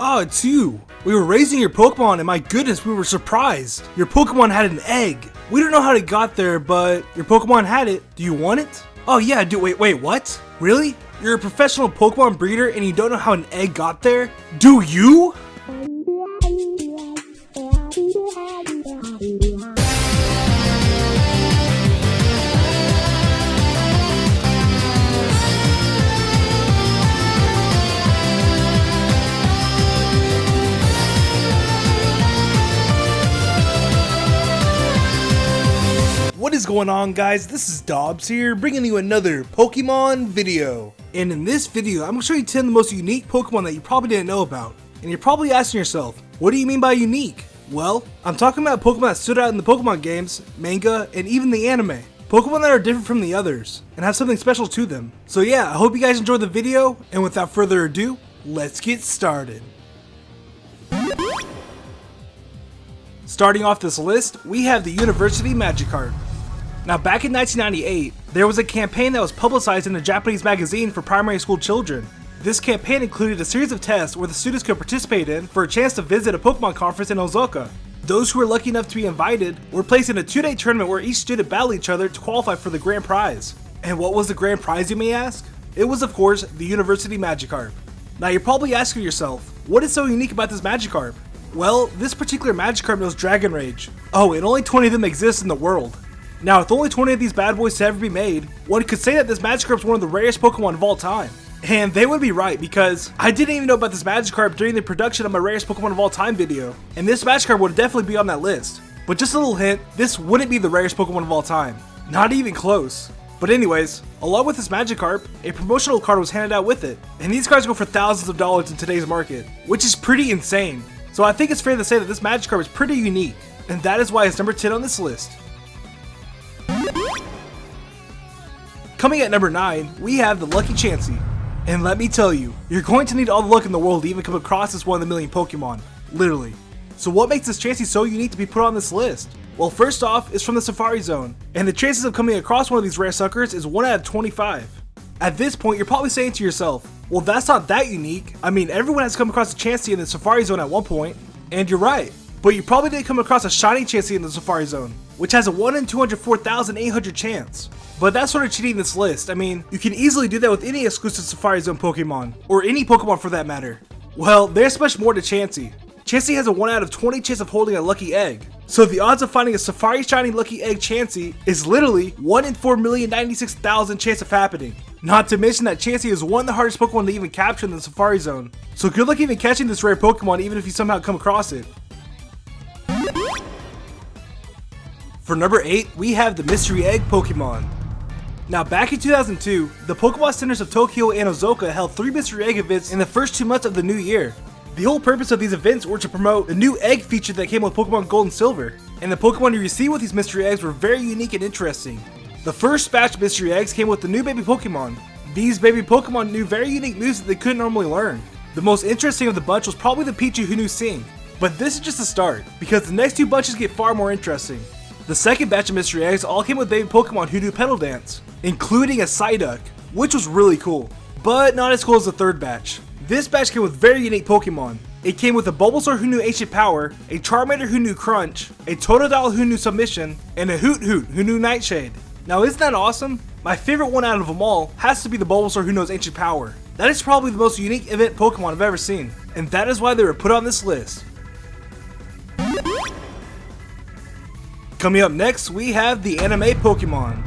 Oh, it's you. We were raising your Pokemon and my goodness, we were surprised. Your Pokemon had an egg. We don't know how it got there, but your Pokemon had it. Do you want it? Oh yeah, wait, what? Really? You're a professional Pokemon breeder and you don't know how an egg got there? Do you? What is going on, guys? This is Dobbs here, bringing you another Pokemon video. And in this video, I'm going to show you 10 of the most unique Pokemon that you probably didn't know about. And you're probably asking yourself, what do you mean by unique? Well, I'm talking about Pokemon that stood out in the Pokemon games, manga, and even the anime. Pokemon that are different from the others, and have something special to them. So yeah, I hope you guys enjoyed the video, and without further ado, let's get started. Starting off this list, we have the University Magikarp. Now back in 1998, there was a campaign that was publicized in a Japanese magazine for primary school children. This campaign included a series of tests where the students could participate in for a chance to visit a Pokemon conference in Osaka. Those who were lucky enough to be invited were placed in a 2-day tournament where each student battled each other to qualify for the grand prize. And what was the grand prize, you may ask? It was, of course, the University Magikarp. Now you're probably asking yourself, what is so unique about this Magikarp? Well, this particular Magikarp knows Dragon Rage. Oh, and only 20 of them exist in the world. Now, with only 20 of these bad boys to ever be made, one could say that this Magikarp is one of the rarest Pokemon of all time. And they would be right, because I didn't even know about this Magikarp during the production of my rarest Pokemon of all time video, and this Magikarp would definitely be on that list. But just a little hint, this wouldn't be the rarest Pokemon of all time. Not even close. But anyways, along with this Magikarp, a promotional card was handed out with it, and these cards go for thousands of dollars in today's market, which is pretty insane. So I think it's fair to say that this Magikarp is pretty unique, and that is why it's number 10 on this list. Coming at number 9, we have the Lucky Chansey. And let me tell you, you're going to need all the luck in the world to even come across this one in a million Pokemon. Literally. So what makes this Chansey so unique to be put on this list? Well, first off, it's from the Safari Zone, and the chances of coming across one of these rare suckers is 1 out of 25. At this point, you're probably saying to yourself, well, that's not that unique. I mean, everyone has come across a Chansey in the Safari Zone at one point, and you're right. But you probably didn't come across a shiny Chansey in the Safari Zone, which has a 1 in 204,800 chance. But that's sort of cheating this list. I mean, you can easily do that with any exclusive Safari Zone Pokemon, or any Pokemon for that matter. Well, there's much more to Chansey. Chansey has a 1 out of 20 chance of holding a lucky egg. So the odds of finding a Safari Shiny Lucky Egg Chansey is literally 1 in 4,096,000 chance of happening. Not to mention that Chansey is one of the hardest Pokemon to even capture in the Safari Zone. So good luck even catching this rare Pokemon even if you somehow come across it. For number 8, we have the Mystery Egg Pokemon. Now back in 2002, the Pokemon Centers of Tokyo and Osaka held 3 Mystery Egg events in the first 2 months of the new year. The whole purpose of these events were to promote the new egg feature that came with Pokemon Gold and Silver, and the Pokemon you received with these Mystery Eggs were very unique and interesting. The first batch of Mystery Eggs came with the new baby Pokemon. These baby Pokemon knew very unique moves that they couldn't normally learn. The most interesting of the bunch was probably the Pichu who knew Sing, but this is just the start, because the next 2 bunches get far more interesting. The second batch of Mystery Eggs all came with baby Pokemon who knew Pedal Dance, including a Psyduck, which was really cool, but not as cool as the third batch. This batch came with very unique Pokemon. It came with a Bulbasaur who knew Ancient Power, a Charmander who knew Crunch, a Totodile who knew Submission, and a Hoot Hoot who knew Nightshade. Now isn't that awesome? My favorite one out of them all has to be the Bulbasaur who knows Ancient Power. That is probably the most unique event Pokemon I've ever seen, and that is why they were put on this list. Coming up next, we have the Anime Pokemon.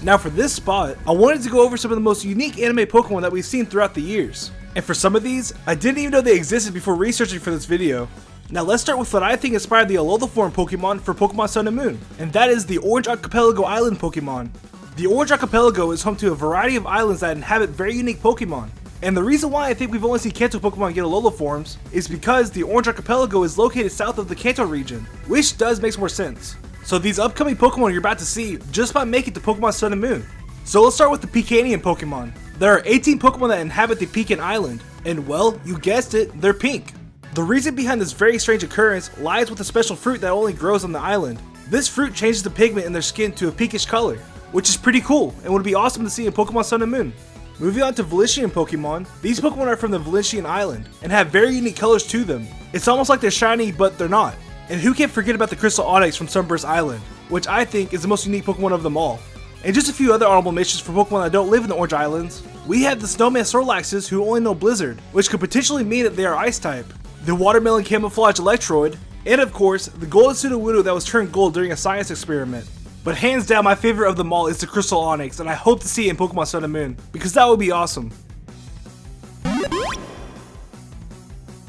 Now for this spot, I wanted to go over some of the most unique anime Pokemon that we've seen throughout the years. And for some of these, I didn't even know they existed before researching for this video. Now let's start with what I think inspired the Alola form Pokemon for Pokemon Sun and Moon, and that is the Orange Archipelago Island Pokemon. The Orange Archipelago is home to a variety of islands that inhabit very unique Pokemon. And the reason why I think we've only seen Kanto Pokemon get Alola forms is because the Orange Archipelago is located south of the Kanto region, which does make more sense. So these upcoming Pokemon you're about to see just might make it to Pokemon Sun and Moon. So let's start with the Picanian Pokemon. There are 18 Pokemon that inhabit the Pecan Island, and well, you guessed it, they're pink. The reason behind this very strange occurrence lies with a special fruit that only grows on the island. This fruit changes the pigment in their skin to a pinkish color, which is pretty cool and would be awesome to see in Pokemon Sun and Moon. Moving on to Valencian Pokemon, these Pokemon are from the Valencian Island and have very unique colors to them. It's almost like they're shiny, but they're not. And who can forget about the Crystal Onyx from Sunburst Island, which I think is the most unique Pokemon of them all. And just a few other honorable mentions for Pokemon that don't live in the Orange Islands. We have the Snowman Snorlaxes who only know Blizzard, which could potentially mean that they are Ice type. The Watermelon Camouflage Electrode, and of course, the Golden Sudowoodo that was turned gold during a science experiment. But hands down, my favorite of them all is the Crystal Onyx, and I hope to see it in Pokemon Sun and Moon, because that would be awesome.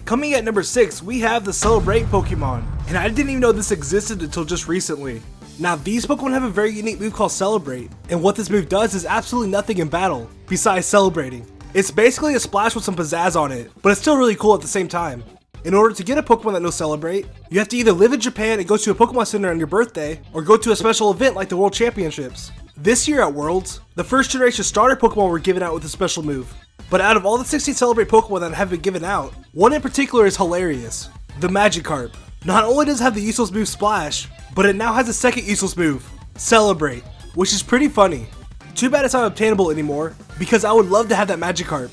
Coming at number 6, we have the Celebrate Pokemon, and I didn't even know this existed until just recently. Now these Pokemon have a very unique move called Celebrate, and what this move does is absolutely nothing in battle, besides celebrating. It's basically a splash with some pizzazz on it, but it's still really cool at the same time. In order to get a Pokemon that knows Celebrate, you have to either live in Japan and go to a Pokemon Center on your birthday, or go to a special event like the World Championships. This year at Worlds, the first generation starter Pokemon were given out with a special move. But out of all the 16 Celebrate Pokemon that have been given out, one in particular is hilarious, the Magikarp. Not only does it have the useless move Splash, but it now has a second useless move, Celebrate, which is pretty funny. Too bad it's not obtainable anymore, because I would love to have that Magikarp.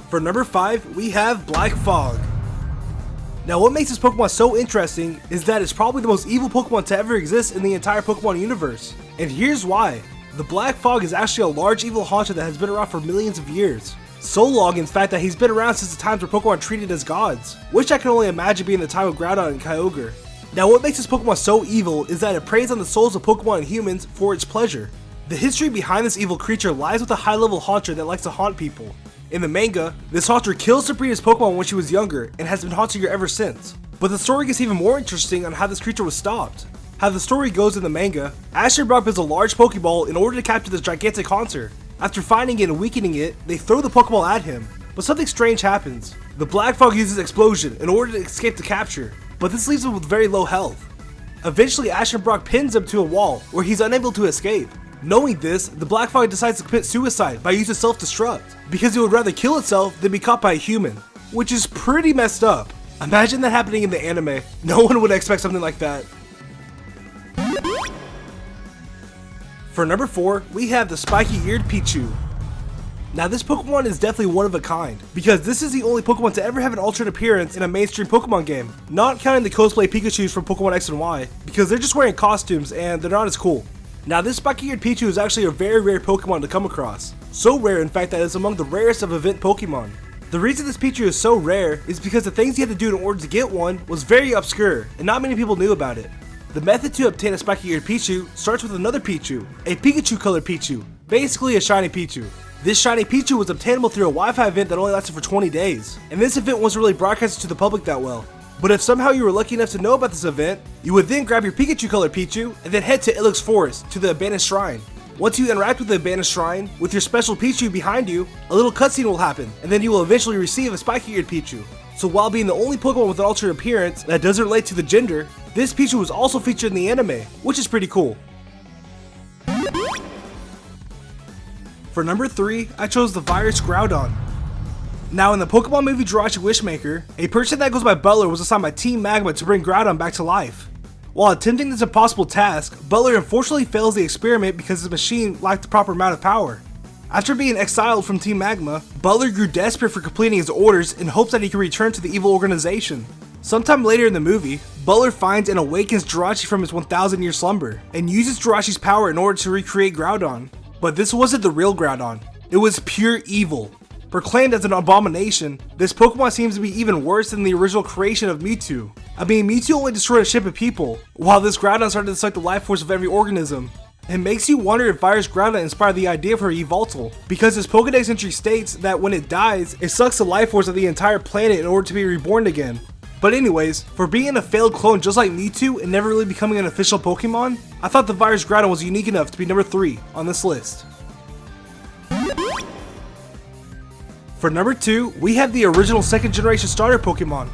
For number 5, we have Black Fog. Now what makes this Pokemon so interesting is that it's probably the most evil Pokemon to ever exist in the entire Pokemon universe. And here's why. The Black Fog is actually a large evil haunter that has been around for millions of years. So long in fact that he's been around since the times where Pokemon were treated as gods, which I can only imagine being the time of Groudon and Kyogre. Now what makes this Pokemon so evil is that it preys on the souls of Pokemon and humans for its pleasure. The history behind this evil creature lies with a high level haunter that likes to haunt people. In the manga, this haunter kills Sabrina's Pokemon when she was younger and has been haunting her ever since. But the story gets even more interesting on how this creature was stopped. How the story goes in the manga, Ash and Brock builds a large Pokeball in order to capture this gigantic haunter. After finding it and weakening it, they throw the Pokeball at him. But something strange happens. The Black Fog uses Explosion in order to escape the capture, but this leaves him with very low health. Eventually Ash and Brock pins him to a wall where he's unable to escape. Knowing this, the Black Fog decides to commit suicide by using self-destruct, because it would rather kill itself than be caught by a human, which is pretty messed up. Imagine that happening in the anime. No one would expect something like that. For number 4, we have the spiky-eared Pichu. Now this Pokemon is definitely one of a kind, because this is the only Pokemon to ever have an alternate appearance in a mainstream Pokemon game, not counting the cosplay Pikachus from Pokemon X and Y, because they're just wearing costumes and they're not as cool. Now this spiky-eared Pichu is actually a very rare Pokemon to come across, so rare in fact that it's among the rarest of event Pokemon. The reason this Pichu is so rare is because the things you had to do in order to get one was very obscure, and not many people knew about it. The method to obtain a spiky-eared Pichu starts with another Pichu, a Pikachu-colored Pichu, basically a shiny Pichu. This shiny Pichu was obtainable through a Wi-Fi event that only lasted for 20 days, and this event wasn't really broadcasted to the public that well. But if somehow you were lucky enough to know about this event, you would then grab your Pikachu-colored Pichu and then head to Ilex Forest to the abandoned shrine. Once you interact with the abandoned shrine, with your special Pichu behind you, a little cutscene will happen, and then you will eventually receive a spiky-eared Pichu. So while being the only Pokemon with an alternate appearance that doesn't relate to the gender, this Pichu was also featured in the anime, which is pretty cool. For number 3, I chose the virus Groudon. Now in the Pokemon movie Jirachi Wishmaker, a person that goes by Butler was assigned by Team Magma to bring Groudon back to life. While attempting this impossible task, Butler unfortunately fails the experiment because his machine lacked the proper amount of power. After being exiled from Team Magma, Butler grew desperate for completing his orders in hopes that he could return to the evil organization. Sometime later in the movie, Butler finds and awakens Jirachi from his 1,000-year slumber, and uses Jirachi's power in order to recreate Groudon. But this wasn't the real Groudon, it was pure evil. Proclaimed as an abomination, this Pokemon seems to be even worse than the original creation of Mewtwo. I mean, Mewtwo only destroyed a ship of people, while this Groudon started to suck the life force of every organism. It makes you wonder if Virus Groudon inspired the idea for Yveltal, because his Pokedex entry states that when it dies, it sucks the life force of the entire planet in order to be reborn again. But anyways, for being a failed clone just like Mewtwo and never really becoming an official Pokemon, I thought the Virus Groudon was unique enough to be number 3 on this list. For number 2, we have the original second generation starter Pokemon.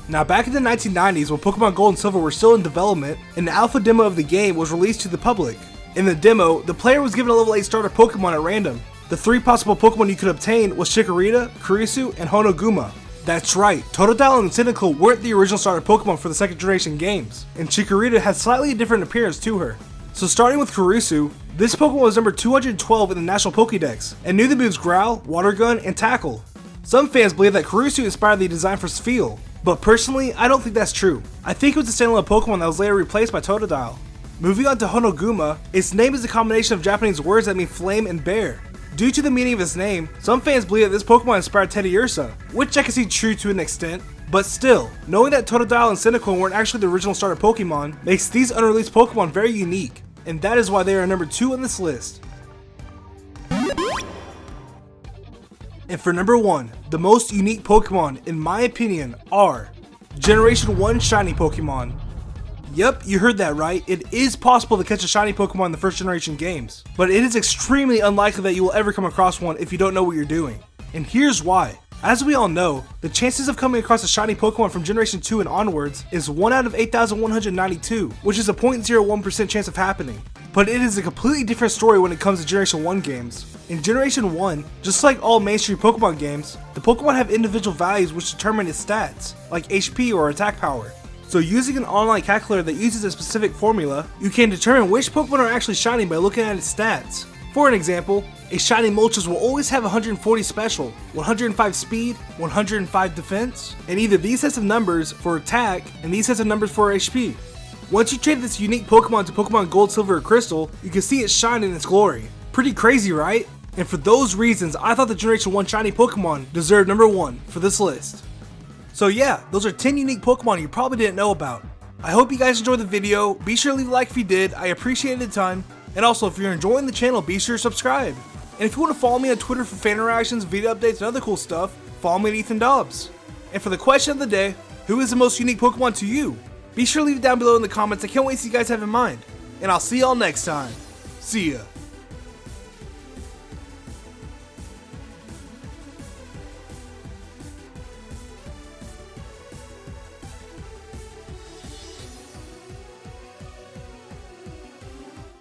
Now back in the 1990s when Pokemon Gold and Silver were still in development, an alpha demo of the game was released to the public. In the demo, the player was given a level 8 starter Pokemon at random. The 3 possible Pokemon you could obtain was Chikorita, Kurisu, and Honoguma. That's right, Totodile and Cyndaquil weren't the original starter Pokemon for the second generation games, and Chikorita had slightly a different appearance to her. So starting with Kurisu, This Pokemon was number 212 in the National Pokédex, and knew the moves Growl, Water Gun, and Tackle. Some fans believe that Kurusu inspired the design for Spheal, but personally, I don't think that's true. I think it was a standalone Pokemon that was later replaced by Totodile. Moving on to Honoguma, its name is a combination of Japanese words that mean flame and bear. Due to the meaning of its name, some fans believe that this Pokemon inspired Teddiursa, which I can see true to an extent, but still, knowing that Totodile and Cyndaquil weren't actually the original starter Pokemon makes these unreleased Pokemon very unique, and that is why they are number 2 on this list. And for number 1, the most unique Pokemon, in my opinion, are Generation 1 Shiny Pokemon. Yep, you heard that right, it is possible to catch a shiny Pokemon in the first generation games, but it is extremely unlikely that you will ever come across one if you don't know what you're doing. And here's why. As we all know, the chances of coming across a shiny Pokemon from Generation 2 and onwards is 1 out of 8,192, which is a 0.01% chance of happening. But it is a completely different story when it comes to Generation 1 games. In Generation 1, just like all mainstream Pokemon games, the Pokemon have individual values which determine its stats, like HP or attack power. So using an online calculator that uses a specific formula, you can determine which Pokemon are actually shiny by looking at its stats. For an example, a shiny Moltres will always have 140 special, 105 speed, 105 defense, and either these sets of numbers for attack and these sets of numbers for HP. Once you trade this unique Pokemon to Pokemon Gold, Silver, or Crystal, you can see it shine in its glory. Pretty crazy, right? And for those reasons, I thought the Generation 1 shiny Pokemon deserved number 1 for this list. So yeah, those are 10 unique Pokemon you probably didn't know about. I hope you guys enjoyed the video. Be sure to leave a like if you did, I appreciate it a ton. And also, if you're enjoying the channel, be sure to subscribe. And if you want to follow me on Twitter for fan interactions, video updates, and other cool stuff, follow me at Ethan Dobbs. And for the question of the day, who is the most unique Pokemon to you? Be sure to leave it down below in the comments. I can't wait to see you guys have in mind. And I'll see y'all next time. See ya.